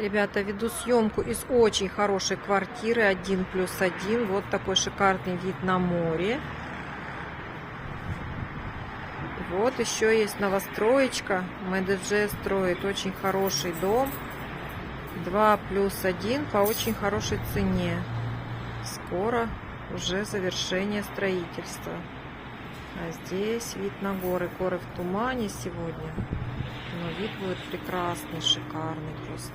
Ребята, веду съемку из очень хорошей квартиры 1+1. Вот такой шикарный вид на море. Вот еще есть новостроечка. МДЖ строит очень хороший дом. 2+1 по очень хорошей цене. Скоро уже завершение строительства. А здесь вид на горы. Горы в тумане сегодня. Но вид будет прекрасный, шикарный просто.